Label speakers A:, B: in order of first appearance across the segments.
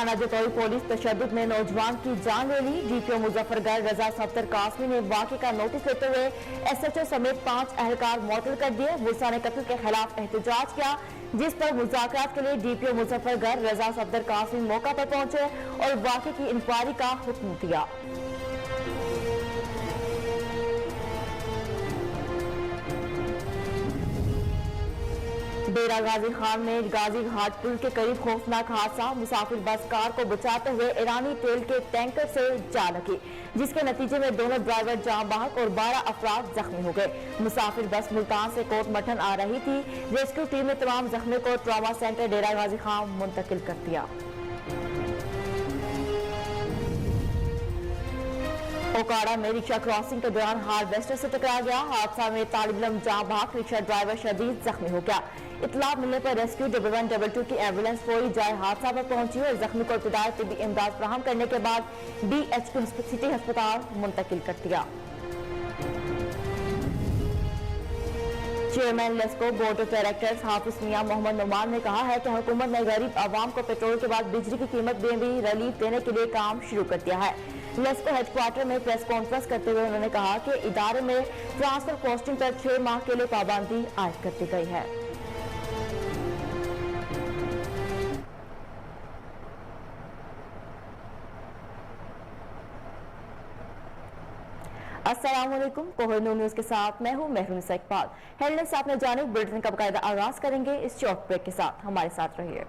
A: थाना जतोई पुलिस तशद्दुद में नौजवान की जान ले ली। डीपीओ मुजफ्फरगढ़ रजा सफ्तर कासमी ने वाक़े का नोटिस लेते हुए एसएचओ समेत 5 अहलकार मुअत्तल कर दिए। वुसा ने कत्ल के खिलाफ एहतजाज किया, जिस पर मुज़ाकरात के लिए डीपीओ मुजफ्फरगढ़ रजा सफ्तर कासमी मौका पर पहुंचे और वाक़े की इंक्वायरी का हुक्म दिया। डेरा गाजी खान में गाजी घाट पुल के करीब खौफनाक हादसा। मुसाफिर बस कार को बचाते हुए ईरानी तेल के टैंकर से जा लगी, जिसके नतीजे में दोनों ड्राइवर जाँ बहक और 12 अफराद जख्मी हो गए। मुसाफिर बस मुल्तान से कोट मठन आ रही थी। रेस्क्यू टीम ने तमाम जख्मियों को ट्रॉमा सेंटर डेरा गाजी खान मुंतकिल कर दिया। ओकाड़ा में रिक्शा क्रॉसिंग के दौरान हार्वेस्टर से टकरा गया। हादसा में तालिब इल्म जाँ बहक, रिक्शा ड्राइवर शदीद जख्मी हो गया। इत्तला मिलने पर रेस्क्यू 1122 की एम्बुलेंस फौरी जाए हादसा पर पहुंची और जख्मी को इब्तदाई तिब्बी इमदाद फराहम करने के बाद DHQ सिटी अस्पताल मुंतकिल कर दिया। Chairman LESCO board of directors Hafiz Mian Mohammad Numan ने कहा है कि हुकूमत ने गरीब आवाम को पेट्रोल के बाद बिजली की कीमत में भी रिलीफ देने के लिए काम शुरू कर दिया है। लेस्को हेडक्वार्टर में प्रेस कॉन्फ्रेंस करते हुए उन्होंने कहा कि इदारे में ट्रांसफर कॉस्टिंग पर 6 माह के लिए पाबंदी आयद कर दी गई है। अस्सलामुअलैकुम, कोहिनूर न्यूज के साथ मैं हूं महरून इकबाल। हेडलाइंस आपने जानी, बुलेटिन का बाकायदा आगाज करेंगे इस शॉर्ट ब्रेक के साथ। हमारे साथ रहिए।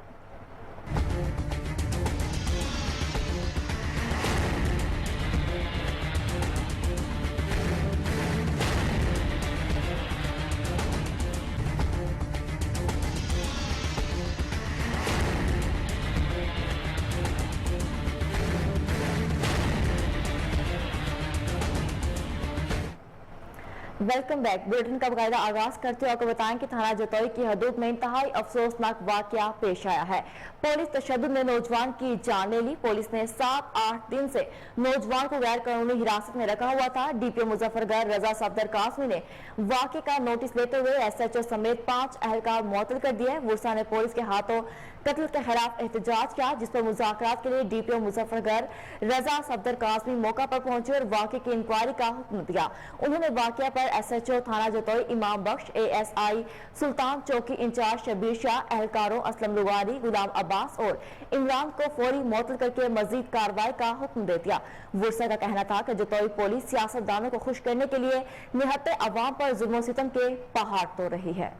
A: Welcome back. बुलेटिन का बाकायदा आगाज करते हुए आपको बताएं कि थाना जतोई की हदूद में इंतहाई अफसोसनाक वाकया पेश आया है। पुलिस तशद्दुद में नौजवान की जान ले ली। पुलिस ने 7-8 दिन से नौजवान को गैर कानूनी हिरासत में रखा हुआ था। डीपीओ मुजफ्फरगढ़ रजा सफ्दर कासमी ने वाकये का नोटिस लेते हुए एसएचओ समेत 5 अहलकार मुअत्तल कर दिए। वुसा ने पुलिस के हाथों कत्ल के खिलाफ एहतजाज किया, जिस पर मुज़ाकरात के लिए डीपीओ मुजफ्फरगढ़ रजा सफ्दर कासमी मौका पर पहुंचे और वाकये की इंक्वायरी का हुक्म दिया। उन्होंने वाकया पर एसएचओ थाना जतोई इमाम बख्श, एएसआई सुल्तान चौकी इंचार्ज शबीर शाह, अहलकारों असलम लुगारी, गुलाम अब्बास और इमरान को फौरी मुअत्तल करके मजीद कार्रवाई का हुक्म दे दिया। वुसा का कहना था कि जतोई पुलिस सियासतदानों को खुश करने के लिए निहत्ते अवाम पर जुल्म सितम के पहाड़ तोड़ रही है।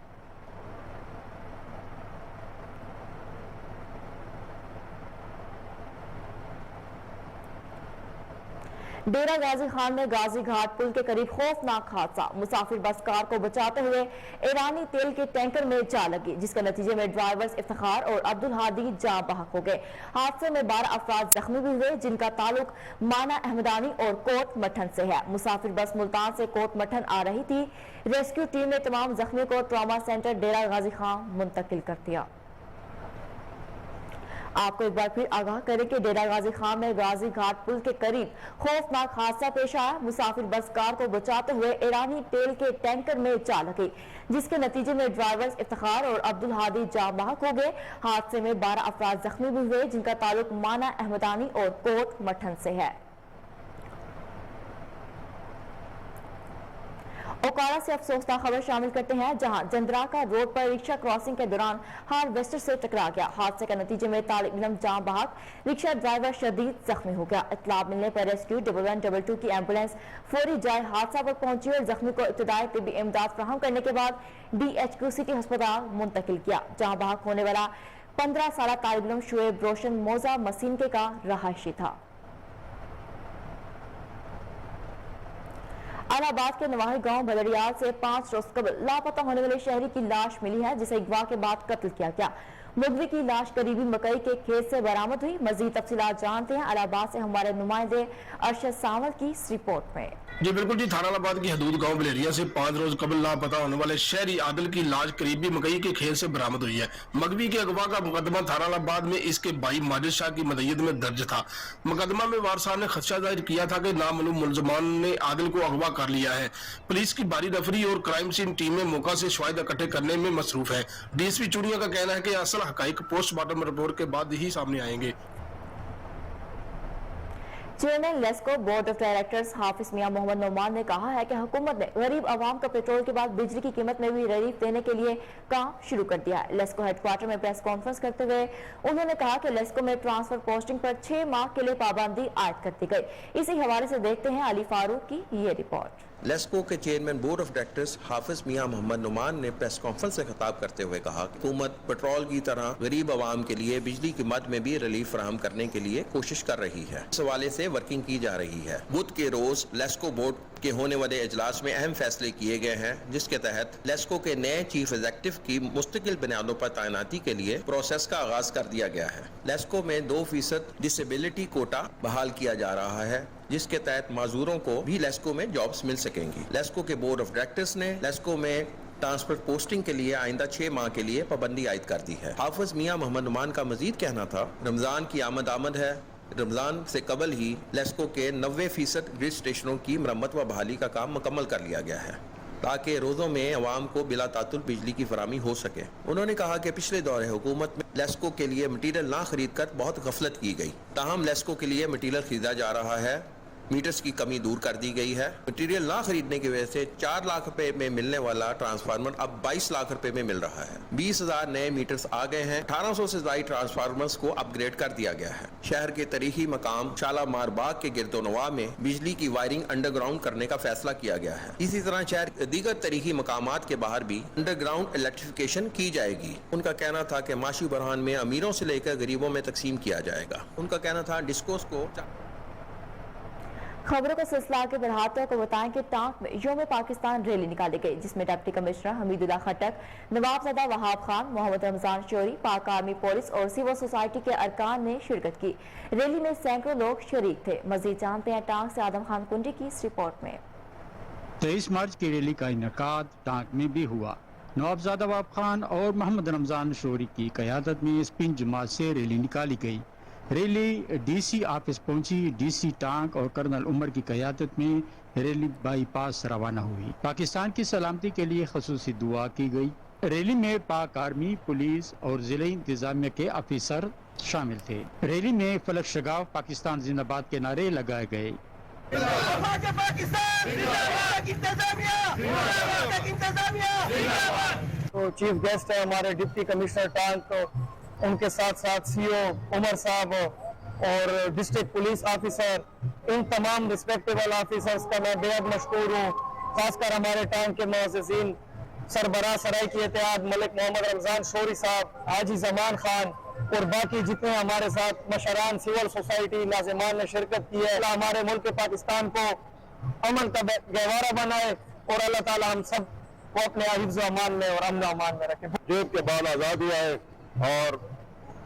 A: डेरा गाजी खान में गाजी घाट पुल के करीब खौफनाक हादसा। मुसाफिर बस कार को बचाते हुए ईरानी तेल के टैंकर में जा लगी, जिसके नतीजे में ड्राइवर्स इफ्तिखार और अब्दुल हादी जाँ बहक हो गए। हादसे में 12 अफराद जख्मी भी हुए, जिनका ताल्लुक माना अहमदानी और कोट मठन से है। मुसाफिर बस मुल्तान से कोट मठन आ रही थी। रेस्क्यू टीम ने तमाम जख्मियों को ट्रॉमा सेंटर डेरा गाजी खान मुंतकिल कर दिया। आपको एक बार फिर आगाह करें कि डेरा गाजी खान में गाजी घाट पुल के करीब खौफनाक हादसा पेश आया। मुसाफिर बस कार को बचाते हुए ईरानी तेल के टैंकर में जा लगी, जिसके नतीजे में ड्राइवर्स इफ्तिखार और अब्दुल हादी जाँ बहक हो गए। हादसे में 12 अफराद जख्मी भी हुए, जिनका ताल्लुक माना अहमदानी और कोट मठन से है। ओकाड़ा से अफसोसनाक खबर शामिल करते हैं, जहां जंदराका रोड पर रिक्शा क्रॉसिंग के दौरान हार्वेस्टर से टकरा गया। हादसे के नतीजे में तालिब इल्म जाँ बहक, रिक्शा ड्राइवर शदीद जख्मी हो गया। इत्तला मिलने पर रेस्क्यू 1122 की एम्बुलेंस फौरी जाए हादसा पर पहुंची और जख्मी को इब्तदाई तिब्बी इमदाद फराहम करने के बाद DHQ सिटी अस्पताल मुंतकिल किया। जाँ बहक होने वाला 15 साल तालिब इल्म शुएब रोशन मौजा मसीनके का रहायशी था। इलाहाबाद के नवाही गांव भदड़ियाल से 5 रोज कबल लापता होने वाले शहरी की लाश मिली है, जिसे अगवा के बाद कत्ल किया गया। मुलवी की लाश करीबी मकई के खेत से बरामद हुई। मजीद तफसीलात जानते हैं इलाहाबाद से हमारे नुमाइंदे अरशद सावल की इस रिपोर्ट में।
B: जी बिल्कुल जी, थाना इलाहाबाद की हदूद गांव बलेरिया से 5 रोज कबल लापता होने वाले शहरी आदिल की लाश करीबी मकई के खेत से बरामद हुई है। मगवी के अगवा का मुकदमा थाना इलाहाबाद में इसके भाई माजिद शाह की मदय्यत में दर्ज था। मुकदमा में वारसा ने खदशा जाहिर किया था कि नामालूम मुलजमान ने आदिल को अगवा कर लिया है। पुलिस की बारी रफरी और क्राइम सीन टीमें मौका से शवाहिद इकट्ठे करने में मसरूफ है। DSP चूड़िया का कहना है कि असल हकाइक पोस्टमार्टम रिपोर्ट के बाद ही सामने आएंगे।
A: Chairman LESCO board of directors Hafiz Mian Mohammad Noman ने कहा है कि हुकूमत ने गरीब आवाम को पेट्रोल के बाद बिजली की कीमत में भी रिलीफ देने के लिए काम शुरू कर दिया है। लेस्को हेडक्वार्टर में प्रेस कॉन्फ्रेंस करते हुए उन्होंने कहा कि लेस्को में ट्रांसफर पोस्टिंग पर 6 माह के लिए पाबंदी आयद कर दी गई। इसी हवाले से देखते हैं अली फारूक की ये रिपोर्ट।
C: लेस्को के chairman board of directors Hafiz Mian Mohammad Numan ने प्रेस कॉन्फ्रेंस से खिताब करते हुए कहा कि हुकूमत पेट्रोल की तरह गरीब आवाम के लिए बिजली की मद में भी रिलीफ फराहम करने के लिए कोशिश कर रही है। इस हवाले से वर्किंग की जा रही है। बुध के रोज लेस्को बोर्ड के होने वाले इजलास में अहम फैसले किए गए हैं, जिसके तहत लेस्को के नए चीफ एग्जीक्यूटिव की मुस्तकिल बुनियादों पर तैनाती के लिए प्रोसेस का आगाज कर दिया गया है। लेस्को में 2% डिसेबिलिटी कोटा बहाल किया जा रहा है, जिसके तहत माजूरों को भी लेस्को में जॉब्स मिल सकेंगी। लेस्को के बोर्ड ऑफ डायरेक्टर्स ने लेस्को में ट्रांसफर पोस्टिंग के लिए आइंदा 6 माह के लिए पाबंदी आयद कर दी है। हाफिज मियां मोहम्मद नुमान का मजीद कहना था, रमजान की आमद है। रमजान से कबल ही लेस्को के 90% ग्रिड स्टेशनों की मरम्मत व बहाली का काम मुकम्मल कर लिया गया है, ताकि रोजों में अवाम को बिला तातुल बिजली की फराहमी हो सके। उन्होंने कहा कि पिछले दौरे हुकूमत में लेस्को के लिए मटीरियल ना खरीद कर बहुत गफलत की गई, ताहम लेस्को के लिए मटीरियल खरीदा जा रहा है। मीटर्स की कमी दूर कर दी गई है। मटीरियल ना खरीदने की वजह से 4 लाख रुपए में मिलने वाला ट्रांसफार्मर अब 22 लाख रुपए में मिल रहा है। 20,000 नए मीटर्स आ गए हैं। 1800 से ज्यादा ट्रांसफार्मर्स को अपग्रेड कर दिया गया है। शहर के तारीखी मकाम शालामार बाग के गिरदोनवा में बिजली की वायरिंग अंडरग्राउंड करने का फैसला किया गया है। इसी तरह शहर के दीगर तारीखी मकामात के बाहर भी अंडरग्राउंड इलेक्ट्रिफिकेशन की जाएगी। उनका कहना था कि माशी बरहान में अमीरों से लेकर गरीबों में तकसीम किया जाएगा। उनका कहना था डिस्कोस को
A: खबरों का सिलसिला आगे बढ़ाते हुए बताएं कि टांक में योम पाकिस्तान रैली निकाली गई, जिसमें डिप्टी कमिश्नर हमीदुल्लाह खट्टक, नवाबजादा वहाब खान, मोहम्मद रमजान शोरी, पाक आर्मी पुलिस और सिविल सोसाइटी के अरकान ने शिरकत की। रैली में सैकड़ों लोग शरीक थे। मजीद जानते हैं टांक से आदम खान कुंडी की इस रिपोर्ट में।
D: 23 मार्च की रैली का इनेकाद टांक में भी हुआ। नवाबजादा वहाब खान और मोहम्मद रमजान शोरी की क़यादत में स्पिन जमात से रैली निकाली गई। रैली डीसी ऑफिस पहुंची। डीसी टांक और कर्नल उमर की क़यादत में रैली बाईपास रवाना हुई। पाकिस्तान की सलामती के लिए खसूसी दुआ की गई। रैली में पाक आर्मी, पुलिस और जिले इंतजामिया के अफसर शामिल थे। रैली में फलक शगाव, पाकिस्तान जिंदाबाद के नारे लगाए गए।
E: तो चीफ गेस्ट है हमारे डिप्टी कमिश्नर टांक, तो उनके साथ साथ सीओ उमर साहब और डिस्ट्रिक्ट पुलिस ऑफिसर, इन तमाम रिस्पेक्टेबल ऑफिसर्स का मैं बेहद मशकूर हूँ। खासकर हमारे टांक के मुअज़्ज़िज़ीन सरबराह सराइकी इत्तेहाद मलिक मोहम्मद रमजान शोरी साहब, हाजी जमान खान और बाकी जितने हमारे साथ मशरान सिविल सोसाइटी नाज़िमान ने शिरकत की है। हमारे मुल्क पाकिस्तान को अमन का गहवारा बनाए और अल्लाह ताला हम सब को अपने हिफ्ज़ व अमान में और अमन अमान में रखे।
F: जेल के बाद आज़ाद हुआ है और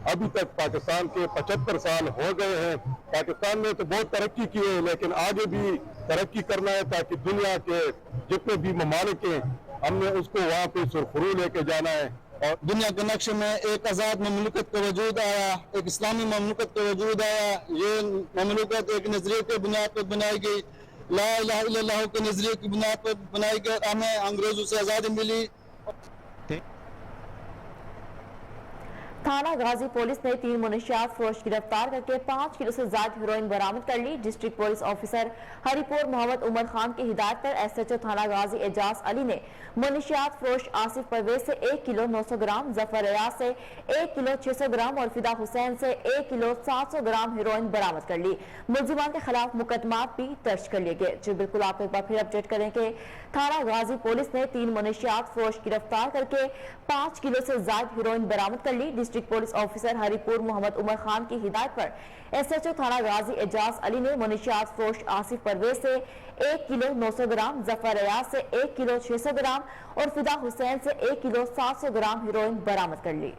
F: अभी तक पाकिस्तान के 75 साल हो गए हैं। पाकिस्तान ने तो बहुत तरक्की की है, लेकिन आगे भी तरक्की करना है, ताकि दुनिया के जितने भी ममालिक हैं हमने उसको वहाँ पे सुरखरू लेके जाना है। और
E: दुनिया के नक्शे में एक आज़ाद ममलुकत का वजूद आया, एक इस्लामी ममलुकत का वजूद आया। ये ममलुकत एक नजरिए के बुनियाद पर बनाई गई, ला इलाहा इल्लल्लाह के नजरिए की बुनियाद पर बनाई गई। हमें अंग्रेजों से आज़ादी मिली।
A: थाना गाजी पुलिस ने 3 मुनशियात फरोश गिरफ्तार करके 5 किलो से ज्यादा हेरोइन बरामद कर ली। District police officer Haripur Mohammad Umar Khan की हिदायत पर SHO थाना गाजी एजाज अली ने मुनशियात फरोश आसिफ परवेज से 1 किलो 900 ग्राम, जफर रियाज से 1 किलो 600 ग्राम और फिदा हुसैन से 1 किलो 700 ग्राम हेरोइन बरामद कर ली। मुलजिमान के खिलाफ मुकदमात भी दर्ज कर लिए गए। जी बिल्कुल, आप एक बार फिर अपडेट करें कि थाना गाजी पुलिस ने 3 मुनशियात फरोश गिरफ्तार करके 5 किलो से ज्यादा हेरोइन बरामद कर ली। District police officer Haripur Mohammad Umar Khan की हिदायत पर SHO थाना गाजी एजाज अली ने मुनशियात फरोश आसिफ परवेज से 1 किलो 900 ग्राम, जफर रियाज से 1 किलो 600 ग्राम और फिदा हुसैन से 1 किलो 700 ग्राम हेरोइन बरामद कर ली।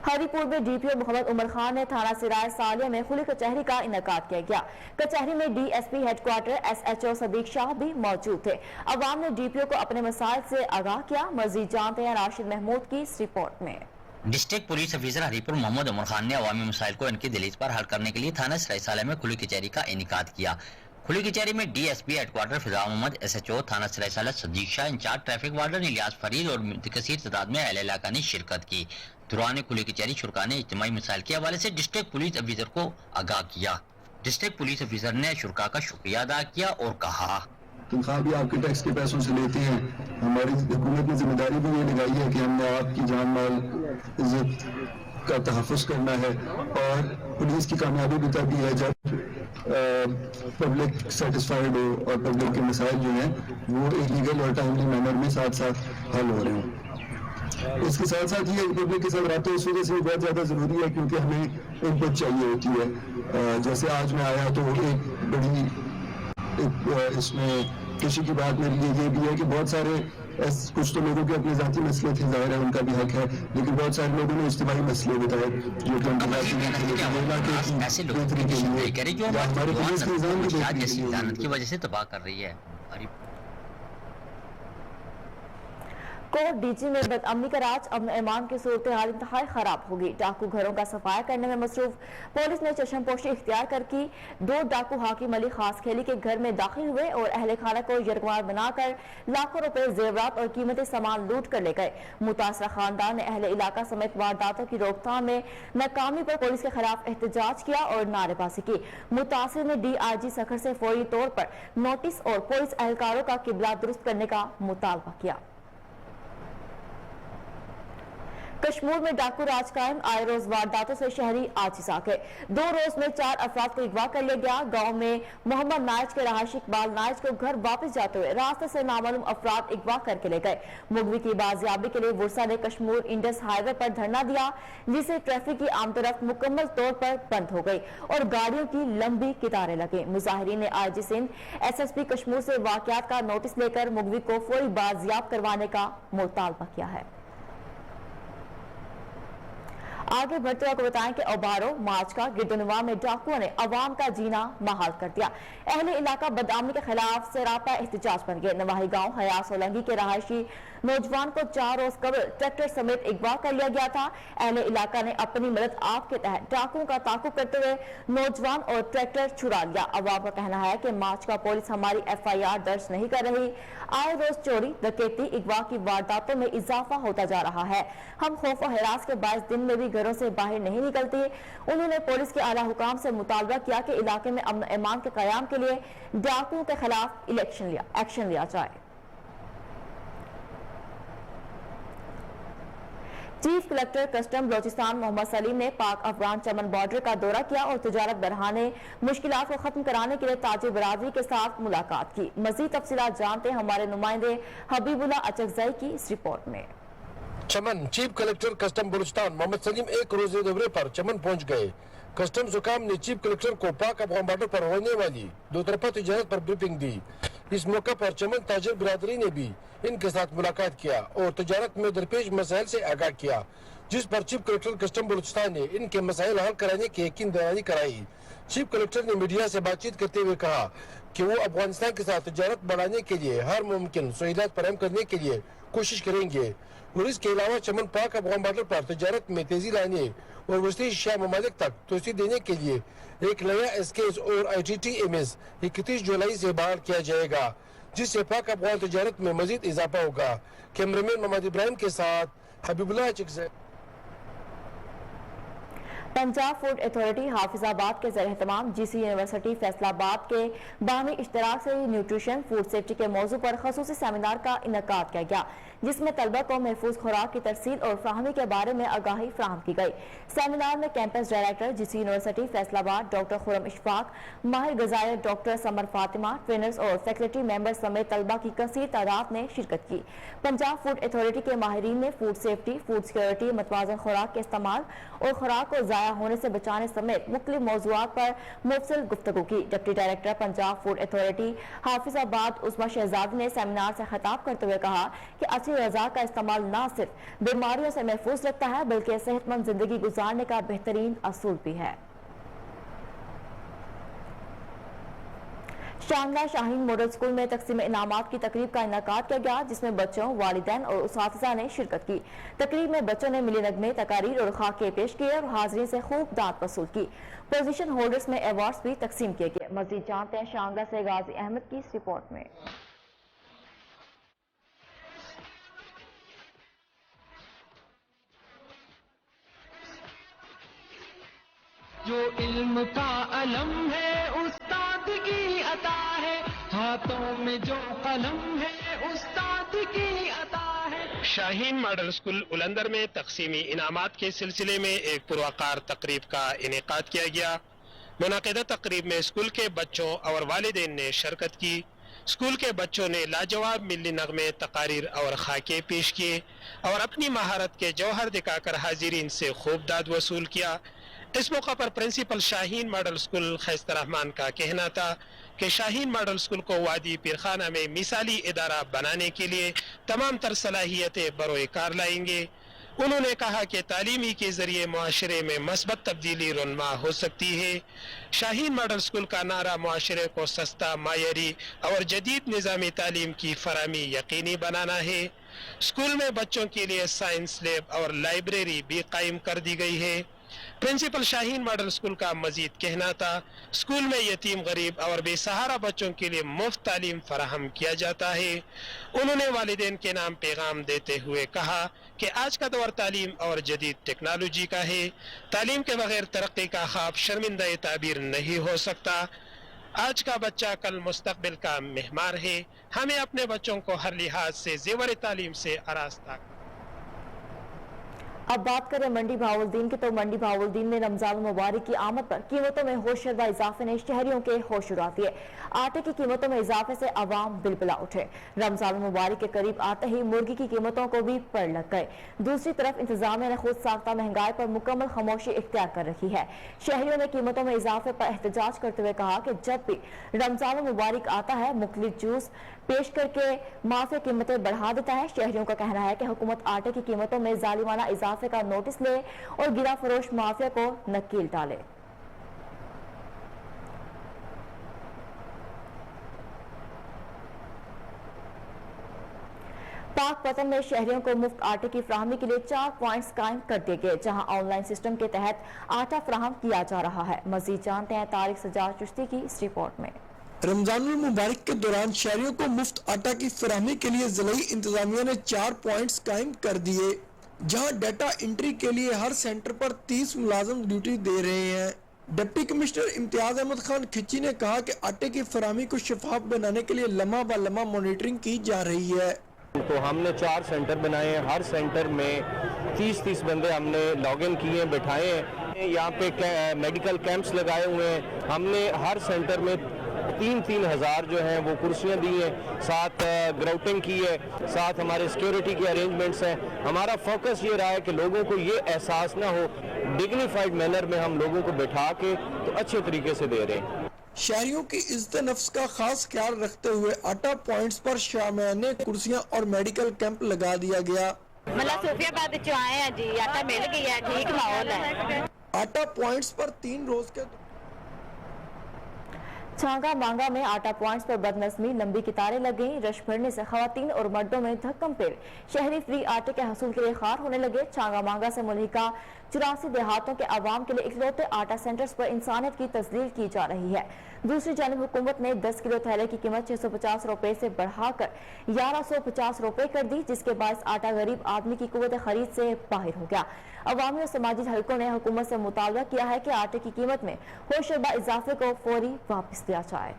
A: हरिपुर में DPO मोहम्मद उमर खान ने थाना सिराय सालिया में खुली कचहरी का इनेकाद किया गया। कचहरी में DSP headquarter SHO Sadiq Shah भी मौजूद थे। अवाम ने DPO को अपने मसाइल से आगाह किया। मजीद जानते हैं राशिद महमूद की इस रिपोर्ट में।
G: District police officer Haripur Mohammad Umar Khan ने अवामी मसाइल को इनकी दलील पर हल करने के लिए थाना सिराय सालिया में खुली कचहरी का इनेकाद किया। खुली कचहरी में DSP headquarter Fiza Mohammad, SHO थाना Sarai Saleh Sadiq Shah, in charge traffic warden Ilyas Farid और कसीर तादाद में अहले इलाका ने शिरकत की। دوران کھلی کچہری شرکا نے اجتماعی مسائل کے حوالے سے ڈسٹرکٹ پولیس افیسر کو آگاہ کیا. ڈسٹرکٹ پولیس افیسر نے شرکا کا شکریہ ادا کیا اور کہا
H: تنخواہ بھی آپ کے ٹیکس کے پیسوں سے لیتے ہیں. ہماری حکومت نے ذمہ داری بھی یہ لگائی ہے کہ ہم نے آپ کی جان مال عزت کا تحفظ کرنا ہے, اور پولیس کی کامیابی بھی تبھی ہے جب پبلک سیٹسفائیڈ ہو اور پبلک کے مسائل جو ہیں وہ ایک لیگل اور ٹائملی مینر میں ساتھ ساتھ حل ہو رہے ہوں. اس کے ساتھ ساتھ یہ پبلک کے ساتھ رابطے اس وجہ سے بہت زیادہ ضروری ہے کیونکہ ہمیں ان پٹ چاہیے ہوتی ہے. جیسے آج میں آیا تو ایک بڑی اس میں خوشی کی بات میرے لیے یہ بھی ہے کہ بہت سارے کچھ تو لوگوں کے اپنے ذاتی مسئلے تھے, ظاہر ہے ان کا بھی حق ہے, لیکن بہت سارے لوگوں نے اجتماعی مسئلے بتائے جو کہ
G: ایسے لوگوں کی تشہیر کرے جو ہمارے پولیس کے نظام جیسی ذہانت کی وجہ سے تباہ کر رہی ہے.
A: کوٹ ڈی جی میں بدامنی کا راج, امن ایمان کی صورتحال انتہائی خراب ہوگی. ڈاکو گھروں کا صفایا کرنے میں مصروف. پولیس نے چشم پوشی اختیار کر کی 2 ڈاکو حاکم علی خاص کھیلی کے گھر میں داخل ہوئے اور اہل خانہ کو یرغمال بنا کر لاکھوں روپے زیورات اور قیمتی سامان لوٹ کر لے گئے. متاثرہ خاندان نے اہل علاقہ سمیت وارداتوں کی روک تھام میں ناکامی پر پولیس کے خلاف احتجاج کیا اور نعرے بازی کی. متاثر نے ڈی آئی جی سکھر سے فوری طور پر نوٹس اور پولیس اہلکاروں کا قبلہ درست کرنے کا مطالبہ کیا. کشمیر میں ڈاکو راج قائم, آئے روز وارداتوں سے شہری عاجز آ گئے. 2 روز میں 4 افراد کو اغوا کر لیا گیا. گاؤں میں محمد نائج کے رہائشی اقبال نائج کو گھر واپس جاتے ہوئے راستے سے نامعلوم افراد اغوا کر کے لے گئے. مغوی کی بازیابی کے لیے ورثہ نے کشمیر انڈس ہائی وے پر دھرنا دیا, جسے ٹریفک کی عام طرف مکمل طور پر بند ہو گئی اور گاڑیوں کی لمبی قطاریں لگیں. مظاہرین نے I G Sindh S S P Kashmir سے واقعات کا نوٹس لے کر مغوی کو فوری بازیاب کروانے کا مطالبہ کیا ہے. آگے بڑھتے ہوئے بتائیں کہ اوبارو ماچکا گردنوا میں ڈاکوؤں نے عوام کا جینا محال کر دیا. اہل علاقہ بدامنی کے خلاف سراپا احتجاج بن گئے. نواحی گاؤں حیا سولنگی کے رہائشی نوجوان کو 4 روز قبل ٹریکٹر سمیت اغوا کر لیا گیا تھا. اہل علاقہ نے اپنی مدد آپ کے تحت ڈاکوؤں کا تعاقب کرتے ہوئے نوجوان اور ٹریکٹر چھڑا لیا. عوام کا کہنا ہے کہ ماچکا پولیس ہماری FIR درج نہیں کر رہی. آئے روز چوری ڈکیتی اغوا کی وارداتوں میں اضافہ ہوتا جا رہا ہے. ہم خوف و ہراس کے باعث دن میں بھی گھروں سے باہر نہیں نکلتی. انہوں نے پولیس کے اعلیٰ حکام سے مطالبہ کیا کہ علاقے میں امن ایمان کے قیام کے لیے ڈاکوؤں کے خلاف ایکشن لیا جائے. چیف کلکٹر کسٹم بلوچستان محمد سلیم نے پاک افغان چمن بارڈر کا دورہ کیا اور تجارت بڑھانے مشکلات کو ختم کرانے کے لیے تاجر برادری کے ساتھ ملاقات کی. مزید تفصیلات جانتے ہیں ہمارے نمائندے حبیب اللہ اچکزئی کی اس رپورٹ میں.
I: چمن چیف کلکٹر کسٹم بلوچستان محمد سلیم 1 روزے دورے پر چمن پہنچ گئے. کسٹمز حکام نے چیف کلکٹر کو پاک افغان بارڈر پر ہونے والی 2 طرفہ تجارت پر بریفنگ دی. اس موقع پر چمن تاجر برادری نے بھی ان کے ساتھ ملاقات کیا اور تجارت میں درپیش مسائل سے آگاہ کیا, جس پر چیف کلکٹر کسٹم بلوچستان نے ان کے مسائل حل کرانے کی یقین دہانی کرائی. چیف کلکٹر نے میڈیا سے بات چیت کرتے ہوئے کہا کہ وہ افغانستان کے ساتھ تجارت بڑھانے کے لیے ہر ممکن سہولت فراہم کرنے کے لیے کوشش کریں گے اور اس کے علاوہ چمن پاک افغان بارڈر پر تجارت میں تیزی لانے اور وسیع شاہ ممالک تک توسیع دینے کے لیے ایک نیا SKS اور ITTMS 31 جولائی سے بحال کیا جائے گا, جس سے پاک افغان تجارت میں مزید اضافہ ہوگا. کیمرامین محمد ابراہیم کے ساتھ حبیب اللہ چکزئی.
A: پنجاب فوڈ اتھارٹی حافظ آباد کے زیر اہتمام GC یونیورسٹی فیصل آباد کے باہمی اشتراک سے نیوٹریشن فوڈ سیفٹی کے موضوع پر خصوصی سیمینار کا انعقاد کیا گیا, جس میں طلبہ کو محفوظ خوراک کی ترسیل اور فراہمی کے بارے میں آگاہی فراہم کی گئی. سیمینار میں campus director GC university Faisalabad doctor Khurram Ashfaq, ماہر غذائیہ ڈاکٹر سمر فاطمہ, ٹرینرز اور فیکلٹی ممبر سمیت طلبہ کی کثیر تعداد نے شرکت کی. پنجاب فوڈ اتھارٹی کے ماہرین نے فوڈ سیفٹی, فوڈ سیکیورٹی, متوازن خوراک کے استعمال اور خوراک کو ضائع ہونے سے بچانے سمیت مختلف موضوعات پر مفصل گفتگو کی. Deputy director Punjab food authority حافظ آباد عظمیٰ شہزادی نے سیمینار سے خطاب کرتے ہوئے کہا کہ اچھی غذا کا استعمال نہ صرف بیماریوں سے محفوظ رکھتا ہے بلکہ صحت مند زندگی گزارنے کا بہترین اصول بھی ہے. شانگلہ شاہین ماڈل اسکول میں تقسیم انعامات کی تقریب کا انعقاد کیا گیا, جس میں بچوں, والدین اور اساتذہ نے شرکت کی. تقریب میں بچوں نے ملی نغمے, تقاریر اور خاکے پیش کیے اور حاضرین سے خوب داد وصول کی. پوزیشن ہولڈرز میں ایوارڈز بھی تقسیم کیے گئے. مزید جانتے ہیں شانگلہ سے غازی احمد کی اس رپورٹ میں.
J: जो इल्म का अलम है उस्ताद की अता है, हाथों में जो कलम है उस्ताद की अता है।
K: शाहीन मॉडल स्कूल उलंदर में तकसीमी इनामात के सिलसिले में एक पुरवकार तकरीब का इनेकाद किया गया। मुनाकिदा तकरीब में स्कूल के बच्चों और वालिदैन ने शिरकत की। स्कूल के बच्चों ने लाजवाब मिली नगमे, तकारीर और खाके पेश किए और अपनी महारत के जौहर दिखाकर हाजिरीन से खूब दाद वसूल किया। इस मौका पर principal Shaheen model school Khaista Rehman का कहना था कि शाहीन मॉडल स्कूल को वादी पीरखाना में मिसाली इदारा बनाने के लिए तमाम तर सलाहियतें बरोए कार लाएंगे। उन्होंने कहा कि तालीमी के जरिए मुआशरे में मस्बत तब्दीली रुनमा हो सकती है। शाहीन मॉडल स्कूल का नारा मुआशरे को सस्ता, मायरी और जदीद निज़ामी तालीम की फराहमी यकीनी बनाना है। स्कूल में बच्चों के लिए साइंस लैब और लाइब्रेरी भी कायम कर दी गई है। प्रिंसिपल शाहीन मॉडल स्कूल का मजीद कहना था, स्कूल में यतीम, गरीब और बेसहारा बच्चों के लिए मुफ्त तालीम फराहम किया जाता है। उन्होंने वालिदैन के नाम पैगाम देते हुए कहा कि आज का दौर तालीम और जदीद टेक्नोलॉजी का है। तालीम के बगैर तरक्की का ख्वाब शर्मिंदा ताबीर नहीं हो सकता। आज का बच्चा कल मुस्तकबिल का मेहमान है। हमें अपने बच्चों को हर लिहाज से जेवर तालीम से आरास्ता।
A: अब बात करें मंडी बहाउद्दीन की, तो मंडी बहाउद्दीन में रमजान मुबारक की आमद पर कीमतों में होशरदा इजाफे ने शहरियों के होश उड़ा दिए। आटे की कीमतों में इजाफे से अवाम बिलबिला उठे। रमजान मुबारक के करीब आते ही मुर्गी की कीमतों को भी पड़ लग गए। दूसरी तरफ इंतजामिया ने खुद साख्ता महंगाई पर मुकम्मल खामोशी इख्तियार कर रखी है। शहरियों ने कीमतों में इजाफे पर एहतजाज करते हुए कहा कि जब भी रमजान मुबारक आता है मुख्तलिफ जूस पेश करके माफिया कीमतें बढ़ा देता है। शहरियों का कहना है कि हुकूमत आटे की कीमतों में जालिमाना इजाफे का नोटिस ले और गिरा फरोश माफिया को नकील डाले। पाकपतन में शहरियों को मुफ्त आटे की फराहमी के लिए 4 पॉइंट्स कायम कर दिए गए, जहां ऑनलाइन सिस्टम के तहत आटा फराहम किया जा रहा है। मजीद जानते हैं तारिक सजाद चिश्ती की इस रिपोर्ट में।
L: रमजानुल मुबारक के दौरान शहरियों को मुफ्त आटा की फराहमी के लिए जिला इंतजामिया ने 4 पॉइंट्स कायम कर दिए, जहां डाटा एंट्री के लिए हर सेंटर पर 30 मुलाजिम ड्यूटी दे रहे हैं। डिप्टी कमिश्नर इम्तियाज अहमद खान खिची ने कहा कि आटे की फराहमी को शफाफ बनाने के लिए लम्हा ब लम्हा मॉनिटरिंग की जा रही है।
M: तो हमने 4 सेंटर बनाए हैं। हर सेंटर में 30-30 बंदे हमने लॉग इन किए, बैठाए हैं। यहाँ पे मेडिकल कैंप्स लगाए हुए हैं। हमने हर सेंटर में 3-3 हज़ार जो हैं वो कुर्सियाँ दी हैं, साथ ग्राउटिंग की है, साथ हमारे सिक्योरिटी के अरेंजमेंट्स हैं। हमारा फोकस ये रहा है कि लोगों को ये एहसास ना हो, डिग्निफाइड मैनर में हम लोगों को बैठा के तो अच्छे तरीके से दे रहे हैं।
L: शहरियों की इज्जत नफ्स का खास ख्याल रखते हुए आटा पॉइंट्स पर शामियाने कुर्सियां और मेडिकल कैंप लगा दिया गया।
N: मतलब सूफियाबाद जो आए हैं जी, आटा मिल गया है, ठीक माहौल है।
L: आटा पॉइंट्स पर 3 रोज के
A: छांगा मांगा में आटा पॉइंट्स पर बदनज़मी, लंबी कतारें लग गईं। रश भरने से खवातीन और मर्दों में धक्कम पेड़। शहरी फ्री आटे के हसूल के लिए खार होने लगे। छांगा मांगा से मुल्हिका 84 देहातों के आवाम के लिए इकलौते आटा सेंटर्स पर इंसानियत की तस्लील की जा रही है। दूसरी जानिब हुकूमत ने 10 किलो थैले की कीमत 650 रुपए से बढ़ाकर 1150 रुपए कर दी, जिसके बाद आटा गरीब आदमी की कुव्वत खरीद से बाहर हो गया। अवामी और समाजी हलकों ने हुकूमत से मुतालबा किया है कि आटे की कीमत में होशरबा इजाफे को फौरी वापस लिया जाए।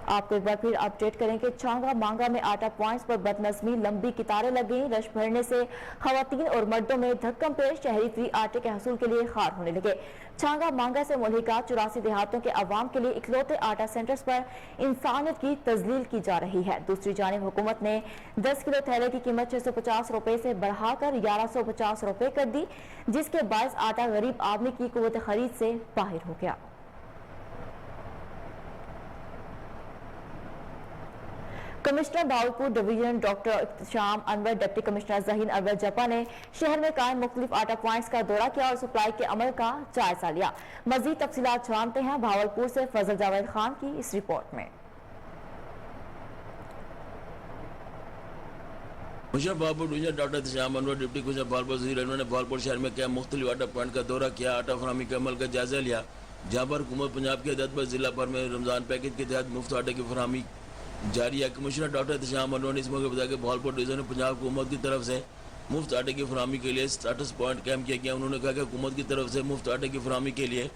A: आपको एक बार फिर अपडेट करें कि छांगा मांगा में आटा पॉइंट्स पर बदनज़मी, लंबी कतारें लग गई। रश भरने से खवातीन और मर्दों में धक्कम पेश। शहरी फ्री आटे के हसूल के लिए खार होने लगे। छांगा मांगा से मुल्हिका 84 देहातों के अवाम के लिए इकलौते आटा सेंटर्स पर इंसानियत की तजलील की जा रही है। दूसरी जानिब हुकूमत ने 10 किलो थैले की कीमत 650 रुपए से बढ़ाकर 1150 रुपए कर दी, जिसके बायस आटा गरीब आदमी की कुव्वत खरीद से बाहर हो गया। Commissioner Bahawalpur division doctor Ehtisham Anwar, deputy commissioner Zaheen अरवर जपा ने शहर में कायम मुख्तलिफ आटा पॉइंट्स का दौरा किया और सप्लाई के अमल का जायजा लिया। मजीद तफसीलात जानते हैं भावलपुर से फजल जावेद खान की इस रिपोर्ट में।
O: Musharraf Bahawalpur division doctor Ehtisham Anwar, deputy commissioner Bahawalpur ने भावलपुर शहर में क्या मुख्तलिफ आटा पॉइंट का दौरा किया, आटा फराहमी के अमल का जायजा लिया, जहाँ पर हुकूमत पंजाब की हिदायत पर जिला भर में रमजान पैकेज के तहत मुफ्त आटे की फराहमी जारी है। कमिश्नर डॉक्टर इख्तिशाम अनवर ने इस मौके बताया कि भावलपुर डिवीजन में पंजाब हुकूमत की तरफ से मुफ्त आटे की फरहमी के लिए स्टेटस पॉइंट कैम्प किया गया। उन्होंने कहा कि हुकूमत की तरफ से मुफ्त आटे की फरहमी के लिए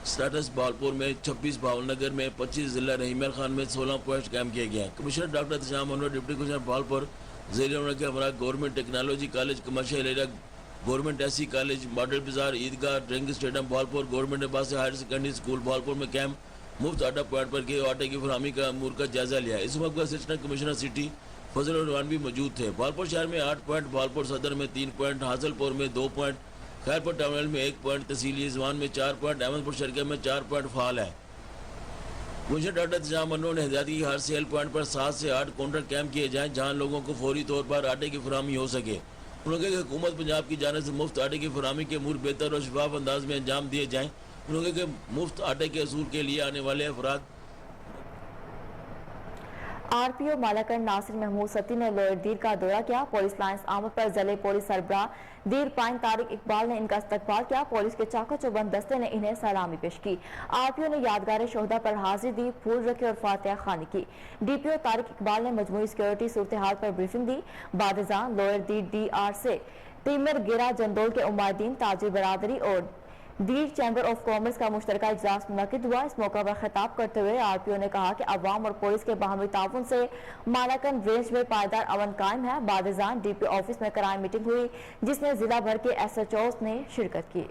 O: स्टेटस भावलपुर में 26, भावलनगर में 25, जिला रहीमल खान में 16 पॉइंट कैम्प किए गए हैं। Commissioner doctor Ehtisham Anwar, deputy commissioner Bahawalpur, ज़ेल के हमारा government technology college, commercial area, government SE college, model बाजार, Eidgah, Dring stadium Bahawalpur, government Abbas higher secondary school Bahawalpur में कैंप मुफ्त आटा पॉइंट पर के आटे की फरहमी का अमूर का जायजा लिया। इस वक्त असिस्टेंट कमिश्नर सिटी फजल रहमान भी मौजूद थे। भावलपुर शहर में 8 पॉइंट, भावलपुर सदर में 3 पॉइंट, हासिलपुर में 2 पॉइंट, खैरपुर टाउनल में 1 पॉइंट, तहसील यजवान में 4 पॉइंट, अहमदपुर शरकिया में 4 पॉइंट फाल है। कमिश्नर डॉक्टर तशाम अनवर ने हिदायत की हर सेल पॉइंट पर 7 से 8 काउंटर कैंप किए जाएं जहां लोगों को फौरी तौर पर आटे की फरहमी हो सके। उन्होंने कहा कि हुकूमत पंजाब की जानिब से मुफ्त आटे की फरहमी के अमूर बेहतर और शफाफ अंदाज में अंजाम दिए जाएं। उन्होंने कहा कि मुफ्त आटे के असूल के लिए आने वाले अफराद।
A: आरपीओ मालाकंड नासिर महमूद सती ने लोअर दीर का दौरा किया। पुलिस लाइन्स आमद पर जिले पुलिस सरबराह दीर पाइन तारिक इकबाल ने इनका इस्तकबाल किया। पुलिस के चाको चौबंद दस्ते ने इन्हें सलामी पेश की। आरपीओ ने यादगार शोहदा पर हाजिर दी, फूल रखे और फातिहा खानी की। डीपीओ तारिक इकबाल ने मजमूई सिक्योरिटी सूरत हाल पर ब्रीफिंग दी। बादजान लोअर दीर डीआर से तीमर गिरा जंदोल के उम्मीदीन, ताजिर बरादरी और दीर चैम्बर ऑफ कॉमर्स का मुश्तरका इजलास मुनक्किद हुआ। इस मौका पर खिताब करते हुए आरपीओ ने कहा कि अवाम और पुलिस के बाहमी ताउन से मालाकंड रेंज में पायदार अमन कायम है। बादजान डीपीओ ऑफिस में कराई मीटिंग हुई जिसमें जिला भर के एसएचओस ने शिरकत की।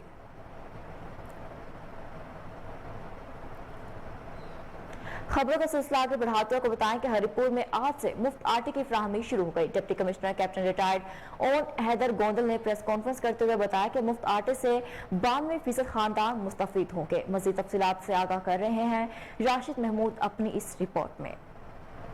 A: खबरों का सिलसिला आगे बढ़ाते हुए बताएं कि हरिपुर में आज से मुफ्त आटे की फराहमी शुरू हो गई। Deputy commissioner captain retired Aun Haider Gondal ने प्रेस कॉन्फ्रेंस करते हुए बताया कि मुफ्त आटे से 92% खानदान मुस्तफीद होंगे। मजीद तफसीलात से आगाह कर रहे हैं राशिद महमूद अपनी इस रिपोर्ट में।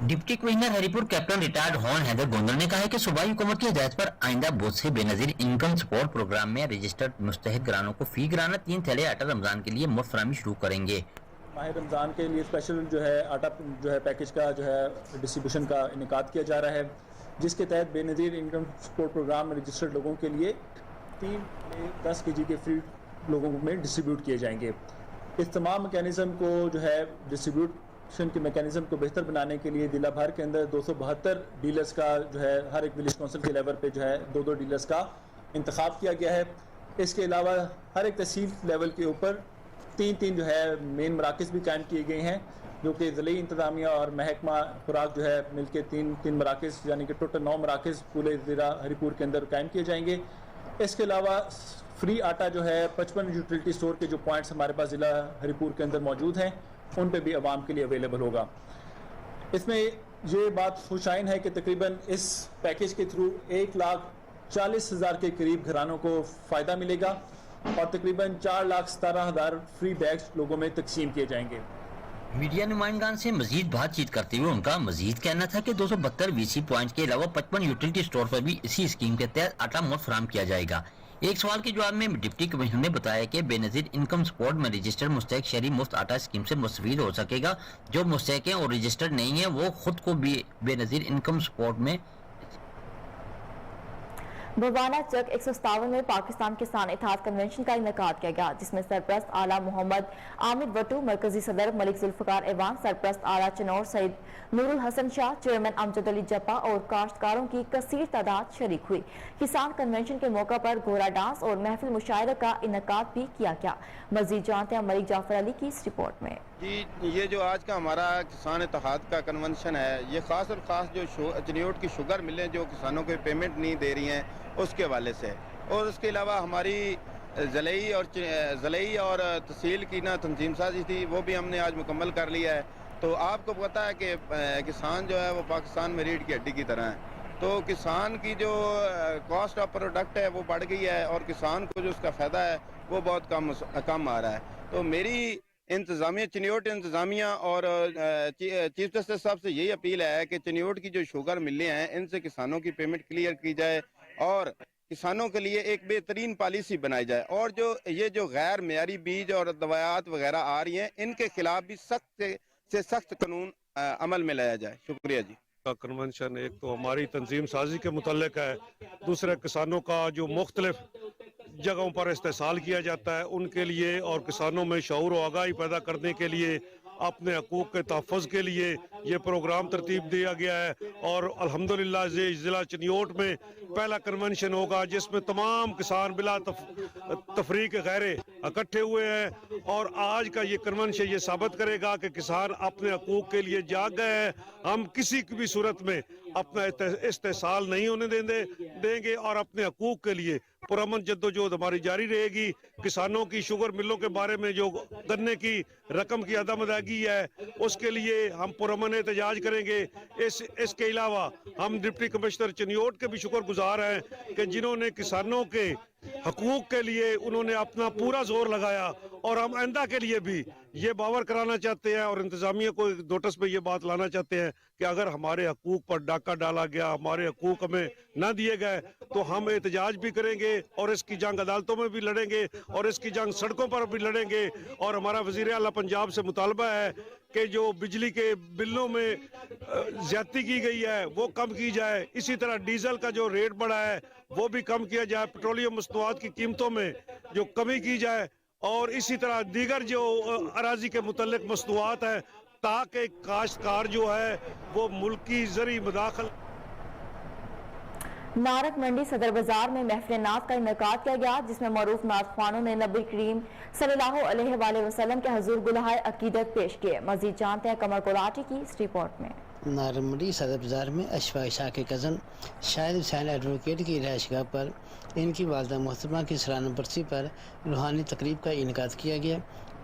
G: Deputy commissioner Haripur captain retired Aun Haider Gondal ने कहा है कि सूबाई हुकूमत की हिदायत पर आइंदा बोझ से बेनजीर इनकम सपोर्ट प्रोग्राम में रजिस्टर्ड मुस्तहिक घरानों को फी घराना 3 थैले आटा रमजान के लिए मुफ्त फराहमी शुरू करेंगे।
P: माह रमज़ान के लिए स्पेशल जो है आटा जो है पैकेज का जो है डिस्ट्रीब्यूशन का इनेकाद किया जा रहा है, जिसके तहत बेनज़ीर इनकम सपोर्ट प्रोग्राम में रजिस्टर्ड लोगों के लिए 3 10 kg के फ्री लोगों में डिस्ट्रीब्यूट किए जाएंगे। इस तमाम मैकेनिज़्म को जो है डिस्ट्रीब्यूशन के मैकेनिज़्म को बेहतर बनाने के लिए जिला भर के अंदर 272 डीलर्स का जो है हर एक विलेज काउंसिल के लेवल पे जो है 2-2 डीलर्स का इंतखाब किया गया है। इसके अलावा हर एक तहसील लेवल के ऊपर 3 जो है मेन मराकज़ भी कायम किए गए हैं, जो कि ज़िली इंतज़ामिया और महकमा खुराक जो है मिलकर 3 मराकज़ यानी कि टोटल 9 मराकज़ पूरे ज़िला हरिपुर के अंदर कायम किए जाएंगे। इसके अलावा फ्री आटा जो है 55 यूटिलिटी स्टोर के जो पॉइंट्स हमारे पास ज़िला हरिपुर के अंदर मौजूद हैं उन पे भी आवाम के लिए अवेलेबल होगा। इसमें ये बात खुशाइन है कि तकरीबन इस पैकेज के थ्रू 1,40,000 के करीब घरानों को फ़ायदा मिलेगा और तकरीबन 4,17,000 फ्री बैग्स लोगों में तकसीम किए जाएंगे।
G: मीडिया नुमाइंदान से मजीद बातचीत करते हुए उनका मजीद कहना था कि 272 वीसी पॉइंट के अलावा 55 यूटिलिटी स्टोर पर भी इसी स्कीम के तहत आटा मुफ्त फराहम किया जाएगा। एक सवाल के जवाब में डिप्टी कमिश्नर ने बताया कि बेनजीर इनकम सपोर्ट में रजिस्टर्ड मुस्तहिक शहरी मुफ्त आटा स्कीम से मुस्तफीद हो सकेगा। जो मुस्तहिक हैं और रजिस्टर्ड नहीं है वो खुद को भी बेनजीर इनकम सपोर्ट में।
A: बवाना चक 157 में पाकिस्तान किसान इत्तेहाद कन्वेंशन का इनेकाद किया गया, जिसमें सरप्रस्त आला मोहम्मद आमिर वटू, मरकजी सदर मलिक जुल्फकार ऐवान, सरप्रस्त आला चनौर सईद नूरुल हसन शाह, चेयरमैन अमजद अली जप्पा और काश्तकारों की कसीर तादाद शरीक हुई। किसान कन्वेंशन के मौका पर घोड़ा डांस और महफिल मुशायरा का इनेकाद भी किया गया। मजीद जानते हैं मलिक जाफर अली की इस रिपोर्ट में।
Q: जी, ये जो आज का हमारा किसान इत्तेहाद का कन्वेंशन है, ये ख़ास और ख़ास जो चिन्योट की शुगर मिलें जो किसानों को पेमेंट नहीं दे रही हैं उसके हवाले से, और उसके अलावा हमारी ज़लई और तहसील की ना तंजीम साजी थी, वो भी हमने आज मुकम्मल कर लिया है। तो आपको पता है कि किसान जो है वो पाकिस्तान में रीढ़ की हड्डी की तरह है, तो किसान की जो कॉस्ट ऑफ प्रोडक्ट है वो बढ़ गई है और किसान को जो उसका फ़ायदा है वो बहुत कम आ रहा है। तो मेरी इंतज़ामिया चिन्योट इंतज़ामिया और चीफ जस्टिस साहब से यही अपील है कि चिन्योट की जो शुगर मिलें हैं इनसे किसानों की पेमेंट क्लियर की जाए और किसानों के लिए एक बेहतरीन पॉलिसी बनाई जाए, और जो ये जो गैर मेयारी बीज और दवायात वगैरह आ रही हैं इनके खिलाफ भी सख्त से सख्त कानून अमल में लाया जाए। शुक्रिया जी।
F: का कन्वेंशन एक तो हमारी तंजीम साजी के मुतल्लिक है, दूसरा किसानों का जो मुख्तलिफ जगहों पर इस्तेसाल किया जाता है उनके लिए और किसानों में शऊर और आगाही पैदा करने के लिए अपने हकूक़ के तहफ़्फ़ुज़ के लिए ये प्रोग्राम तरतीब दिया गया है। और अल्हम्दुलिल्लाह ज़िला चिन्योट में पहला कन्वेंशन होगा जिसमें तमाम किसान बिला तफरीक गैरे इकट्ठे हुए हैं। और आज का ये कन्वेंशन ये साबित करेगा कि किसान अपने हकूक़ के लिए जाग गए हैं। हम किसी की भी सूरत में अपना इस्तेसाल नहीं होने देंगे और अपने हकूक़ के लिए पुरअमन जद्दोजहद हमारी जारी रहेगी। किसानों की शुगर मिलों के बारे में जो गन्ने की रकम की अदम अदायगी है उसके लिए हम पुरअमन एहतजाज करेंगे। इसके अलावा हम डिप्टी कमिश्नर चिन्योट के भी शुक्रगुजार हैं कि जिन्होंने किसानों के हकूक़ के लिए उन्होंने अपना पूरा जोर लगाया। और हम आइंदा के लिए भी ये बावर कराना चाहते हैं और इंतज़ामिया को नोटिस पे ये बात लाना चाहते हैं कि अगर हमारे हकूक़ पर डाका डाला गया, हमारे हकूक़ हमें न दिए गए तो हम एहतजाज भी करेंगे और इसकी जंग अदालतों में भी लड़ेंगे और इसकी जंग सड़कों पर भी लड़ेंगे। और हमारा वज़ीर आला पंजाब से मुतालबा है कि जो बिजली के बिलों में ज़्यादती की गई है वो कम की जाए। इसी तरह डीजल का जो रेट बढ़ा है वो भी कम किया जाए। पेट्रोलियम मस्तूआत की कीमतों में जो कमी की जाए और इसी तरह दीगर जो अराजी के मुतल्लिक मस्तूआत हैं ताकि काश्तकार जो है वो मुल्क की ज़री मदाखल।
A: नारक मंडी सदर बाजार में महफिल नात का इनेकाद किया गया जिसमें मरूफ नात ख्वानों ने नबी करीम सल्लल्लाहु अलैहि वसल्लम के हजूर गुलहाए अकीदत पेश किए। मजीद जानते हैं कमर कोलाटी की इस रिपोर्ट में।
R: नारक मंडी सदर बाजार में अशफाक शाह के कज़न शाहिद हुसैन एडवोकेट की रिहाइशगाह पर इनकी वालदा मोहतरमा की सालाना बरसी पर रूहानी तकरीब का इनेकाद किया गया।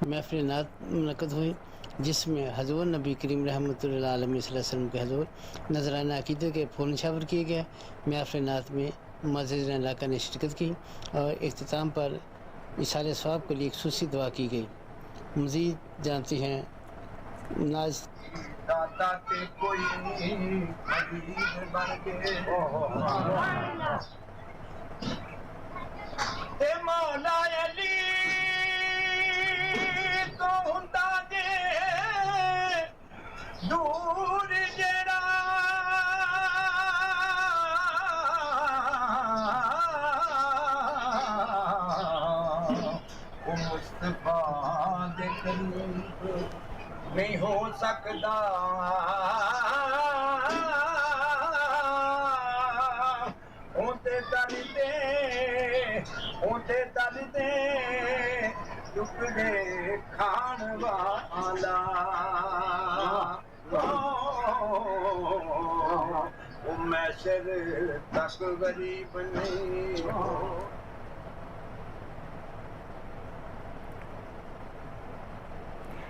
R: महफिल नात मुनक़द हुई जिसमें हज़ूर नबी करीम रहमतुल्लिल आलमीन सल्लल्लाहु अलैहि वसल्लम के हज़ूर नजराना अक़ीदत के फूल निशावर किए गए। महफिल नात में मुअज़्ज़िज़ीन इलाक़ा ने शिरकत की और इख्तिताम पर इशारे सवाब के लिए खुसूसी दुआ की गई। मज़ीद जानती हैं नाज
J: दाता के कोई अजीज बन के ते मौला अली तो हुंदा जे दूर जड़ा ओ मुस्तफा दे करीब नहीं हो सकता होते दर्दे टुकड़े खान वाला ओ मैं सिर तक गरीब नहीं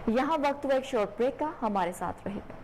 A: यहाँ वक्त हुआ एक शॉर्ट ब्रेक का, हमारे साथ रहिए।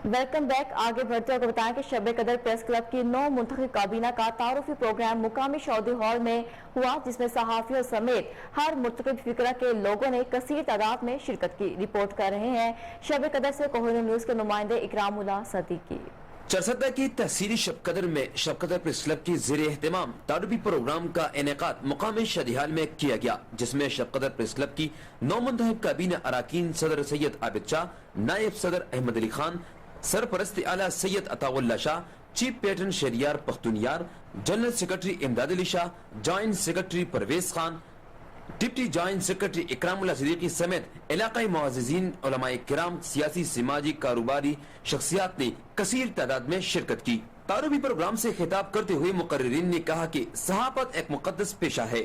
A: Welcome back. आगे बढ़ते हुए बताएं कि शब कदर प्रेस क्लब की 9 मुंतखब काबीना का तारुफी प्रोग्राम मुकामी सऊदी हॉल में हुआ जिसमें सहाफियों समेत हर मुंतखब फिक्रा के लोगों ने कसीर तादाद में शिरकत की। रिपोर्ट कर रहे हैं शब कदर से कोहिनूर न्यूज के नुमाइंदे इकरामुल्लाह सदीकी।
S: चरसदा की तहसीली शब कदर में शब कदर प्रेस क्लब की ज़ेरे एहतमाम तारुफी प्रोग्राम का इनेकाद मुकामी शदिहाल में किया गया जिसमें शब कदर प्रेस क्लब की 9 मुंतखब काबीना अराकीन सदर सैयद आबिद शाह, नायब सदर अहमद अली खान, सरपरस्त आला Syed Ataullah Shah, chief patron Shahryar Pakhtunyar, general secretary Imdad Ali Shah, joint secretary Parvez Khan, deputy joint secretary Ikramullah Siddiqui समेत इलाकाई मुअज़्ज़िज़ीन, उलमाए किराम, सियासी, समाजी, कारोबारी शख्सियात ने कसीर तादाद में शिरकत की। तारुफी प्रोग्राम से खिताब करते हुए मुकर्रिरीन ने कहा कि सहाफत एक मुक़द्दस पेशा है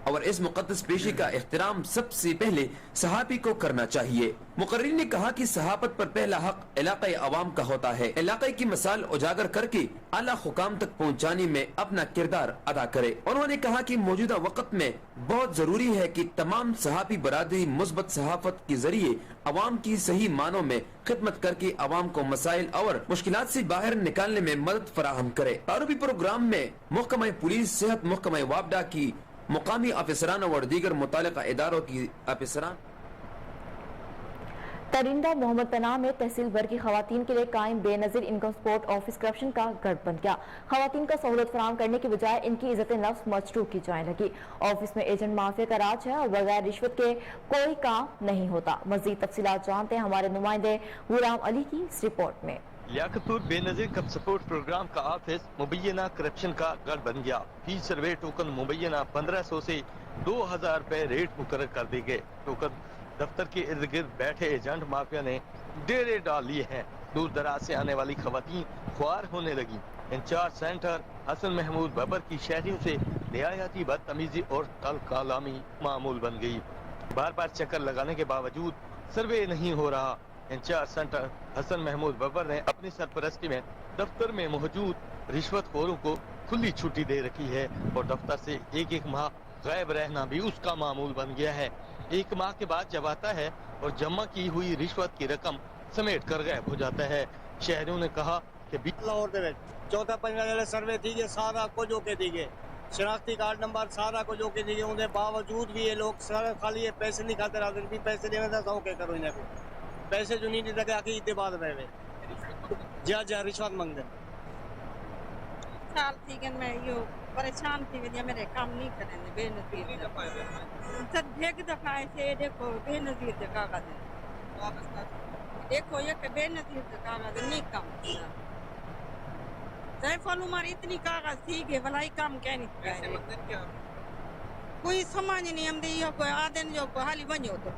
S: और इस मुक़द्दस पेशे का एहतराम सबसे पहले सहाबी को करना चाहिए। मुकर्रिर ने कहा कि सहाबत पर पहला हक इलाक़ाई अवाम का होता है। इलाक़े की मिसाल उजागर करके आला हुकाम तक पहुँचाने में अपना किरदार अदा करे। उन्होंने कहा कि मौजूदा वक्त में बहुत जरूरी है कि तमाम सहाबी बरादरी मुस्बत सहाफत के जरिए अवाम की सही मानों में खिदमत करके अवाम को मसाइल और मुश्किलात से बाहर निकालने में मदद फराहम करे। तारुफी प्रोग्राम में महकमा पुलिस, सेहत, महकमा वापडा की मुकामी अफसरान और दीगर मुतालिका इदारों की अफसरान।
A: तरिंदा मोहम्मद पनाह में तहसील भर की खवातीन के लिए कायम Benazir income support office corruption का गढ़ बन गया। खवातीन को सहूलत फराहम करने की बजाय इनकी इज्जत नफ्स मजरूह की जाने लगी। ऑफिस में एजेंट माफिया का राज है और बगैर रिश्वत के कोई काम नहीं होता। मजीद तफसीलात जानते हैं हमारे नुमाइंदे गुलाम अली की इस रिपोर्ट में।
T: लियाकतपुर बेनजीर कम सपोर्ट प्रोग्राम का ऑफिस मुबैना करप्शन का गढ़ बन गया। फी सर्वे टोकन मुबैना 1500 से 2000 रुपए रेट मुकर्रर कर दी गए। टोकन दफ्तर के इर्द गिर्द बैठे एजेंट माफिया ने डेरे डाल लिए हैं। दूर दराज से आने वाली खवातीन ख्वार होने लगी। इंचार्ज सेंटर हसन महमूद बबर की शहरियों से रियायती बदतमीजी और कल कलामी मामूल बन गई। बार बार चक्कर लगाने के बावजूद सर्वे नहीं हो रहा। इंचार्ज सेंटर हसन महमूद बबर ने अपनी सरपरस्ती में दफ्तर में मौजूद रिश्वतखोरों को खुली छुट्टी दे रखी है और दफ्तर से एक माह गायब रहना भी उसका मामूल बन गया है। एक माह के बाद जब आता है और जमा की हुई रिश्वत की रकम समेट कर गायब हो जाता है। शहरियों ने कहा कि
U: लाहौर चौथा पंजाब सर्वे थी गए सारा कुछ होके दी गए शनाख्ती कार्ड नंबर सारा कुछ होके दी गए। उनके बावजूद भी ये लोग सारा खाली ये पैसे नहीं खाते रहते भी पैसे देने था सौ के करो इन्हें पैसे जो नहीं देते आके इतने बाद रहे जा रिश्वत मांगते
N: साल थी कि मैं यो परेशान थी वजह मेरे काम नहीं करेंगे बेनजीर सर एक दफा ऐसे देखो बेनजीर के कागज देखो ये बेनजीर के कागज नहीं काम किया सैफुल उमर इतनी कागज थी कि भलाई काम क्या नहीं किया कोई समझ नहीं हम दे कोई आदन जो हाली बनो तो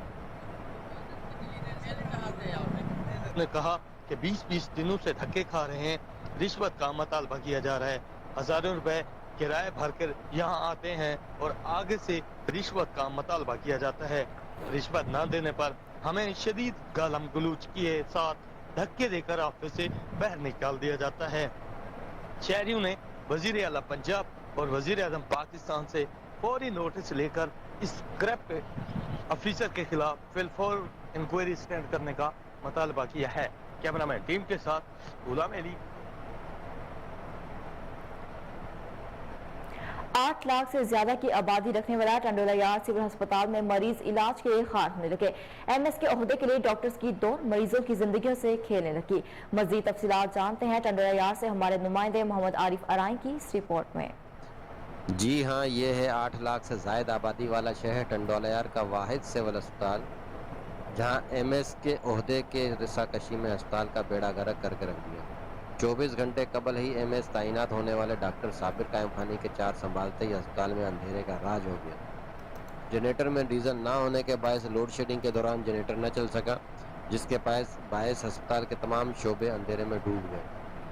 T: ने कहा कि 20-20 दिनों से धक्के खा रहे हैं। रिश्वत का मुतालबा किया जा रहा है। हजारों रुपए किराए भरकर यहाँ आते हैं और आगे से रिश्वत का मुतालबा किया जाता है। रिश्वत न देने पर हमें शदीद गालम गलूच के साथ धक्के देकर ऑफिस से बाहर निकाल दिया जाता है। शहरियों ने वजीर आला पंजाब और वजीर आजम पाकिस्तान से फौरी नोटिस लेकर इस करप्ट ऑफिसर के खिलाफ फिलफौर इंक्वायरी स्टैंड करने का मुतालबा किया है। कैमरामैन टीम के साथ गुलाम अली।
A: 8 लाख से ज्यादा की आबादी रखने वाला टंडोला यार्ड सिविल अस्पताल में मरीज इलाज के लिए खार होने लगे। एमएस के ओहदे के लिए डॉक्टर्स की दौड़ मरीजों की जिंदगियों से खेलने लगी। मजीद तफसीलात जानते हैं टंडोला यार्ड से हमारे नुमाइंदे मोहम्मद आरिफ अराई की इस रिपोर्ट में।
V: जी हाँ, ये है 8 लाख से ज्यादा आबादी वाला शहर टंडोला यार्ड का वाहिद सिविल अस्पताल, जहाँ एमएस के ओहदे के रिसाकशी में अस्पताल का बेड़ा गर्क करके रख दिया। 24 घंटे कबल ही एमएस तैनात होने वाले डॉक्टर साबिर कायम खानी के 4 संभालते ही अस्पताल में अंधेरे का राज हो गया। जनरेटर में डीजल ना होने के बायस लोड शेडिंग के दौरान जनरेटर न चल सका, जिसके बायस अस्पताल के तमाम शोबे अंधेरे में डूब गए।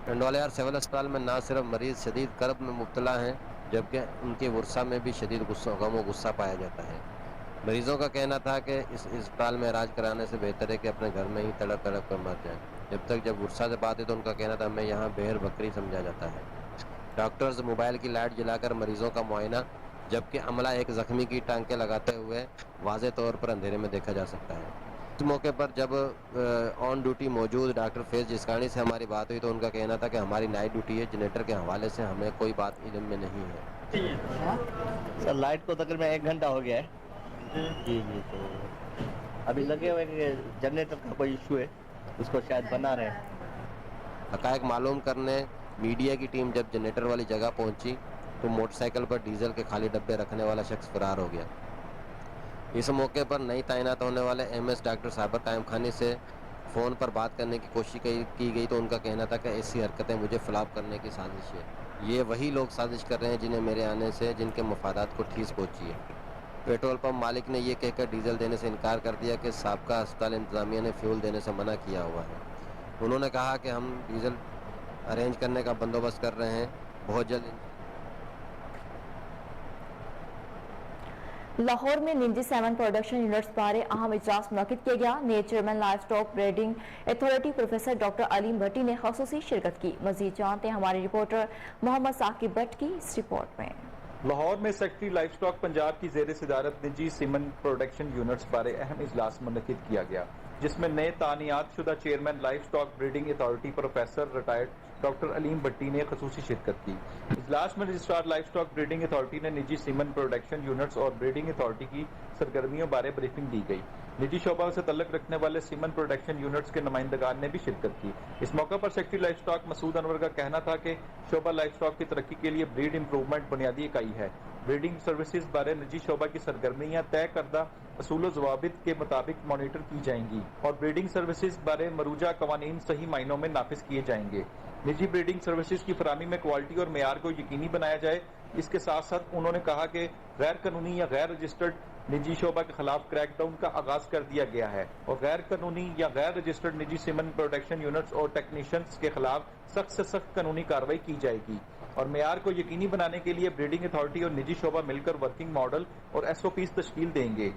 V: टंडोला यार्ड सिविल अस्पताल में न सिर्फ मरीज शदीद कर्ब में मुब्तला हैं, जबकि उनके वर्षा में भी शदीद गुस्सा पाया जाता है। मरीजों का कहना था कि इस अस्पताल में इलाज कराने से बेहतर है कि अपने घर में ही तड़प तड़प कर मर जाएं। जब गुस्सा से बात है तो उनका कहना था हमें यहाँ बेहर बकरी समझा जाता है। डॉक्टर्स मोबाइल की लाइट जलाकर मरीजों का मुआयना, जबकि अमला एक जख्मी की टांके लगाते हुए वाज़े तौर पर अंधेरे में देखा जा सकता है। इस मौके पर जब ऑन ड्यूटी मौजूद डॉक्टर फैज जिस्कानी से हमारी बात हुई तो उनका कहना था कि हमारी नाइट ड्यूटी है, जनरेटर के हवाले से हमें कोई बात इल्म में नहीं है।
U: सर लाइट को तकरीबन 1 घंटा हो गया है जी तो अभी लगे हुए जनरेटर का कोई इशू है, उसको शायद बना रहे हैं।
V: हकायक मालूम करने मीडिया की टीम जब जनरेटर वाली जगह पहुंची तो मोटरसाइकिल पर डीजल के खाली डब्बे रखने वाला शख्स फरार हो गया। इस मौके पर नई तैनात होने वाले एमएस डॉक्टर साबिर कायम खानी से फ़ोन पर बात करने की कोशिश की गई तो उनका कहना था कि ऐसी हरकतें मुझे फ़िलाप करने की साजिश है। ये वही लोग साजिश कर रहे हैं जिन्हें मेरे आने से जिनके मफादात को ठेस पहुंची है। पेट्रोल पंप मालिक ने यह कहकर डीजल देने से इनकार कर दिया कि साबका अस्पताल इंतजामिया ने फ्यूल देने से मना किया हुआ है। उन्होंने कहा कि हम डीजल अरेंज करने का बंदोबस्त कर रहे हैं, बहुत जल्द।
A: लाहौर में निजी सेवन प्रोडक्शन यूनिट्स बारे अहम इजलास मुनक्किद किया गया। नए chairman livestock breeding authority professor doctor Aleem Bhatti ने खसूसी शिरकत की। मजीद जानते हैं हमारे रिपोर्टर मोहम्मद साकिब भट्ट की इस रिपोर्ट में।
P: लाहौर में सेक्रेटरी लाइव स्टॉक पंजाब की जेर सदारत निजी सीमन प्रोडक्शन यूनिट्स बारे अहम इजलास मुनक्किद किया गया, जिसमें नए तानियात शुदा chairman livestock breeding authority professor retired doctor Aleem Bhatti ने खसूसी शिरकत की। इजलास में registrar livestock breeding authority ने निजी सीमन प्रोडक्शन यूनिट्स और ब्रीडिंग अथॉरिटी की सरगर्मियों बारे ब्रीफिंग दी गई। निजी शोबा से तल्लक रखने वाले सीमन प्रोडक्शन यूनिट्स के नुमाइंदगान ने भी शिरकत की। इस मौके पर secretary livestock Masood Anwar का कहना था कि शोबा लाइफ स्टॉक की तरक्की के लिए ब्रीड इंप्रूवमेंट बुनियादी इकाई है। ब्रीडिंग सर्विसेज बारे निजी शोबा की सरगर्मियां तय करदा असूल ज़वाबित के मुताबिक मॉनिटर की जाएंगी और ब्रीडिंग सर्विसेज बारे मरूजा कवानीन सही मायनों में नाफिज किए जाएंगे। निजी ब्रीडिंग सर्विसेज की फराहमी में क्वालिटी और मेयार को यकीनी बनाया जाए। इसके साथ साथ उन्होंने कहा कि गैर कानूनी या गैर रजिस्टर्ड निजी शोबा के खिलाफ क्रैकडाउन का आगाज कर दिया गया है और गैर कानूनी या गैर रजिस्टर्ड निजी सीमन प्रोडक्शन यूनिट्स और टेक्नीशियंस के खिलाफ सख्त से सख्त कानूनी कार्रवाई की जाएगी और मेयार को यकीनी बनाने के लिए ब्रीडिंग अथॉरिटी और निजी शोबा मिलकर वर्किंग मॉडल और SOPs तश्कील देंगे।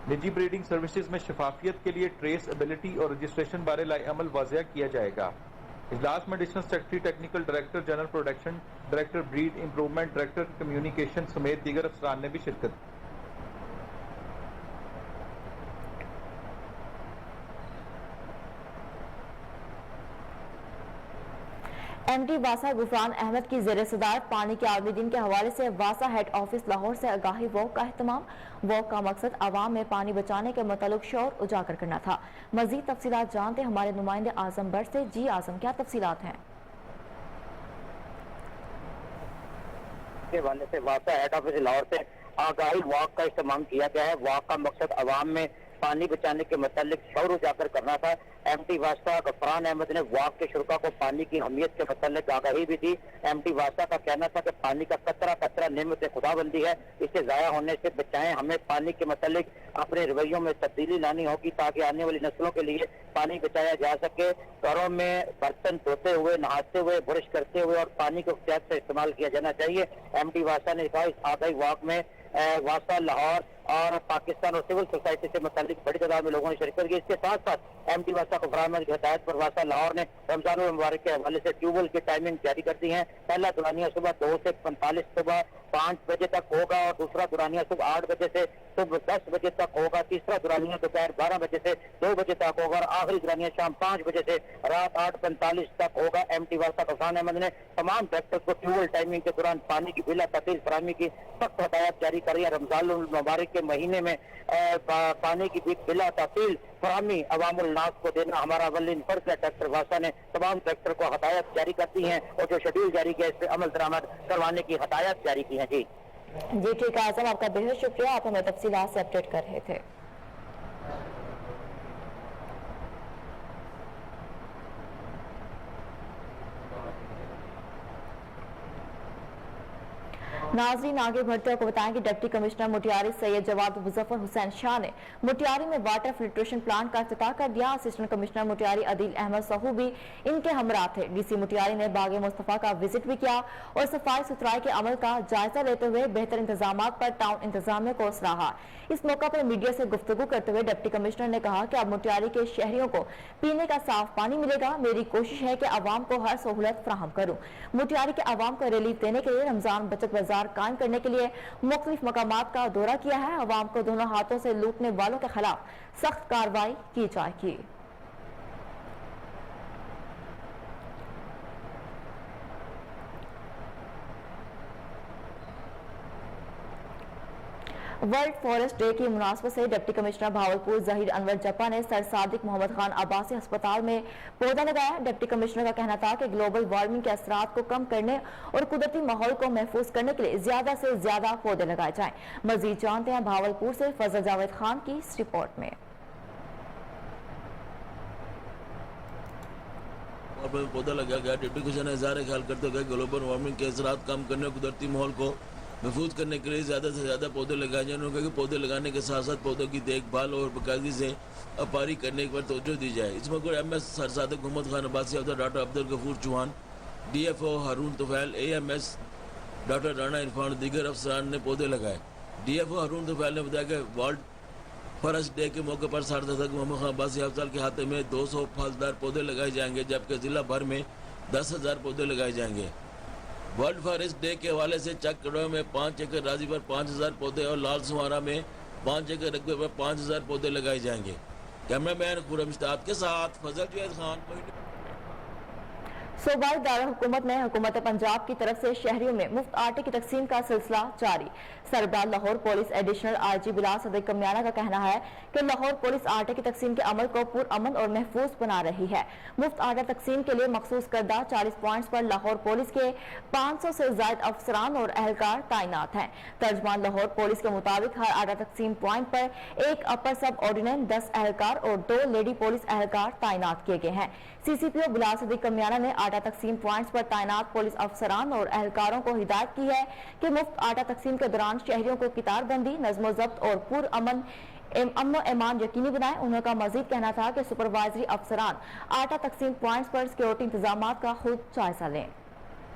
P: निजी ब्रीडिंग सर्विसेज में शफाफियत के लिए ट्रेस एबिलिटी और रजिस्ट्रेशन बारे लाएअमल वाज़ेह किया जाएगा। इजलास में additional secretary, technical director general production, director breed improvement, director communication समेत दीगर अफसरान ने भी शिरकत।
A: MD वासा गुफरान अहमद की ज़ेर सदारत पानी के आलमी दिन के हवाले से वासा हेड ऑफिस लाहौर से आगाही वॉक का एहतमाम। वॉक का मकसद आवाम में पानी बचाने के मुतालिक शौर उजागर करना था। मजीद तफसीलात जानते हमारे नुमाइंदे आजम बट से। जी आजम, क्या तफसीलात हैं?
B: के हवाले से वासा हेड ऑफिस लाहौर से आगाही वॉक का इस्तेमाल किया गया है। वॉक का मकसद आवाम में पानी बचाने के मुतालिक शौर उजागर करना था। MD वासा गफरान अहमद ने वॉक के शुरा को पानी की अहमियत के मुतालिक आगाही भी दी। MD वासा का कहना था कि पानी का कतरा कतरा नेमत खुदाबंदी है, इसे ज़ाया होने से बचाएं। हमें पानी के मुतालिक अपने रवैयों में तब्दीली लानी होगी ताकि आने वाली नस्लों के लिए पानी बचाया जा सके। घरों में बर्तन धोते हुए, नहाते हुए, ब्रश करते हुए और पानी को एहतियात से इस्तेमाल किया जाना चाहिए। MD वासा ने कहा इस आगाही वॉक में वासा, लाहौर और पाकिस्तान और सिविल सोसाइटी से मुतालिक बड़ी तादाद में लोगों ने शिरकत की। इसके साथ साथ MD वासा को फराहमद की हिदायत पर वासा लाहौर ने रमजान मुबारक के हवाले से ट्यूबवेल की टाइमिंग जारी कर दी है। पहला दुरानिया सुबह 2 से 45 सुबह 5 बजे तक होगा और दूसरा दुरानिया सुबह 8 बजे से सुबह 10 बजे तक होगा। तीसरा दुरानिया दोपहर 12 बजे से 2 बजे तक होगा और आखिरी दुरानिया शाम 5 बजे से रात 8:45 तक होगा। MD वासा गफरान अहमद ने तमाम ट्रैक्टर्स को ट्यूबवेल टाइमिंग के दौरान पानी की बिला तफसील फराहमी की सख्त हदायत जारी करी है। रमजान मुबारक के महीने में पानी की बिला तफसील फराहमी अवामुल नास को देना हमारा अवलिन फर्ज है। डॉक्टर वासा ने तमाम ट्रैक्टर को हदायत जारी करती हैं और जो शेड्यूल जारी किया इस पर अमल दरामद करवाने की हदायत जारी की है। जी
A: ठीक है आजम, आपका बेहद शुक्रिया, आप हमें तफसीलात से अपडेट कर रहे थे। नाजरीन, आगे बढ़ते हुए बताएं कि डिप्टी कमिश्नर मुटियारी सैयद जवाद मुजफ्फर हुसैन शाह ने मुटियारी में वाटर फिल्ट्रेशन प्लांट का इफ्तिताह कर दिया। असिस्टेंट कमिश्नर मुटियारी अदील अहमद सहू भी इनके हमरा थे। DC मुटियारी ने बाग मुस्तफा का विजिट भी किया और सफाई सुथराई के अमल का जायजा लेते हुए बेहतर इंतजाम पर टाउन इंतजामिया को सराहा। इस मौका पर मीडिया से गुफ्तगू करते हुए डिप्टी कमिश्नर ने कहा कि अब मुटियारी के शहरियों को पीने का साफ पानी मिलेगा। मेरी कोशिश है कि आवाम को हर सहूलत फराहम करूं। मुटियारी के आवाम को रिलीफ देने के लिए रमजान बचत बाजार कायम करने के लिए मुख्तलिफ मकामात का दौरा किया है। आवाम को दोनों हाथों से लूटने वालों के खिलाफ सख्त कार्रवाई की जाएगी। वर्ल्ड फॉरेस्ट डे की मुनासबत से डिप्टी कमिश्नर भावलपुर जहीर अनवर जप्पा ने सर सादिक मोहम्मद खान आबासी अस्पताल में पौधा लगाया। डिप्टी कमिश्नर का कहना था कि ग्लोबल वार्मिंग के असरात को कम करने और कुदरती माहौल को महफूज करने के लिए ज्यादा से ज्यादा पौधे लगाए जाएं। मजीद जानते हैं भावलपुर से फजल जावेद खान की इस रिपोर्ट में।
O: पौधा लगाया गया। डिप्टी कमिश्नर ने इज़हार ख्याल करते हुए ग्लोबल वार्मिंग के असरात कम करने और कुदरती माहौल को महफूज करने के लिए ज़्यादा से ज़्यादा पौधे लगाए जाए। उन्होंने कहा कि पौधे लगाने के साथ साथ पौधों की देखभाल और बाकायदगी से अपारी करने पर तवज्जो दी जाए। इस मौके पर MS सर सादिक मोहम्मद खान अब्बासी अफसर डॉक्टर अब्दुल गफूर चौहान, DFO हारून तुफैल, AMS डॉक्टर राना इरफान दीगर अफसरान ने पौधे लगाए। DFO हारून तुफैल ने बताया कि वर्ल्ड फॉरेस्ट डे के मौके पर सर सादिक मोहम्मद खान अब्बासी अफसर के हाथे में 200 फलदार पौधे लगाए जाएंगे, जबकि जिला भर में 10,000 पौधे लगाए जाएंगे। वर्ल्ड फॉरेस्ट डे के हवाले से चक्कड़ों में 5 एकड़ राजी पर 5,000 पौधे और लाल सुमारा में 5 एकड़ रकबे पर 5,000 पौधे लगाए जाएंगे। कैमरामैन खुरम इश्ताक के साथ फजल जावेद खान।
A: सूबाई दारुल-हुकूमत में हुकूमत पंजाब की तरफ से शहरियों में मुफ्त आटे की तकसीम का सिलसिला जारी। सरबराह Lahore police additional IG Bilal Sadiq Kamiana का कहना है कि लाहौर पुलिस आटे की तकसीम के अमल को पुरअमन और महफूज बना रही है। मुफ्त आटा तकसीम के लिए मखसूस करदा 40 पॉइंट्स पर लाहौर पुलिस के 500 से ज्यादा अफसरान और एहलकार तैनात हैं। तर्जमान लाहौर पुलिस के मुताबिक हर आटा तकसीम पॉइंट पर एक अपर सब ऑर्डिनेंट, 10 एहलकार और 2 लेडी पुलिस एहलकार तैनात किए गए हैं। CCPO बिलाल सदीक कमियाना ने आटा तकसीम पॉइंट्स पर तैनात पुलिस अफसरान और एहलकारों को हिदायत की है कि मुफ्त आटा तकसीम के दौरान शहरियों को कितारबंदी, नज़्म ज़ब्त और पुरअमन अमन यकीनी बनाएं। उनका मजीद कहना था कि सुपरवाइजरी अफसरान आटा तकसीम पॉइंट्स पर सिक्योरिटी इंतजामात का खुद जायजा लें।